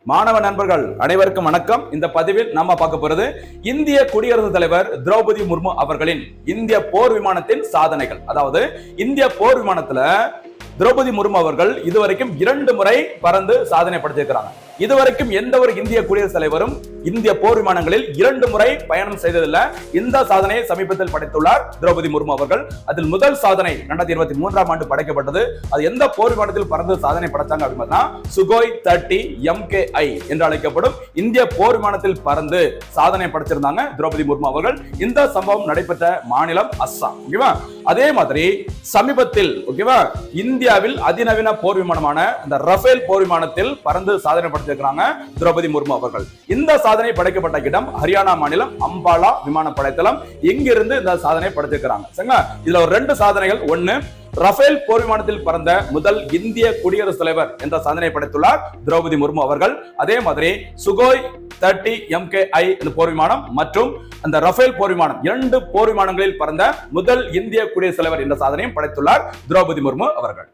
மாணவ நண்பர்கள் அனைவருக்கும் வணக்கம். இந்த பதிவில் நாம பார்க்க போறது இந்திய குடியரசுத் தலைவர் திரௌபதி முர்மு அவர்களின் இந்திய போர் விமானத்தின் சாதனைகள். அதாவது இந்திய போர் விமானத்துல திரௌபதி முர்மு அவர்கள் இதுவரைக்கும் 2 முறை பறந்து சாதனை படைத்திருக்கிறாங்க. இதுவரைக்கும் எந்த ஒரு இந்திய குடியரசுத் தலைவரும் இந்திய போர் விமானங்களில் 2 முறை பயணம் செய்ததில்லை. இந்த சாதனையை சமீபத்தில் படைத்துள்ளார் திரௌபதி முர்மு அவர்கள். அதில் முதல் சாதனை 2023ஆம் ஆண்டு படைக்கப்பட்டது. அது எந்த போர் விமானத்தில் பறந்து சாதனை படைச்சாங்க அப்படின்னா சுகோய் 30 MKI என்று அழைக்கப்படும் இந்திய போர் விமானத்தில் பறந்து சாதனை படைச்சிருந்தாங்க திரௌபதி முர்மு அவர்கள். இந்த சம்பவம் நடைபெற்ற மாநிலம் அஸ்ஸாம். ஓகேவா? அதே மாதிரி சமீபத்தில் ஓகேவா இந்தியாவில் அதிநவீன போர் விமானமான இந்த ரஃபேல் போர் விமானத்தில் பறந்து சாதனை படைத்திருக்கிறாங்க திரௌபதி முர்மு அவர்கள். இந்த சாதனை படைக்கப்பட்ட இடம் ஹரியானா மாநிலம் அம்பாலா விமானப்படை தளம். இங்கிருந்து இந்த சாதனை படைத்திருக்கிறாங்க. இதுல ஒரு 2 சாதனைகள். ஒன்னு, ரஃபேல் போர் விமானத்தில் பறந்த முதல் இந்திய குடியரசுத் தலைவர் என்ற சாதனை படைத்துள்ளார் திரௌபதி முர்மு அவர்கள். அதே மாதிரி சுகோய் 30 MKI போர் விமானம் மற்றும் அந்த ரஃபேல் போர் விமானம் 2 போர் விமானங்களில் பறந்த முதல் இந்திய குடியரசுத் தலைவர் என்ற சாதனையும் படைத்துள்ளார் திரௌபதி முர்மு அவர்கள்.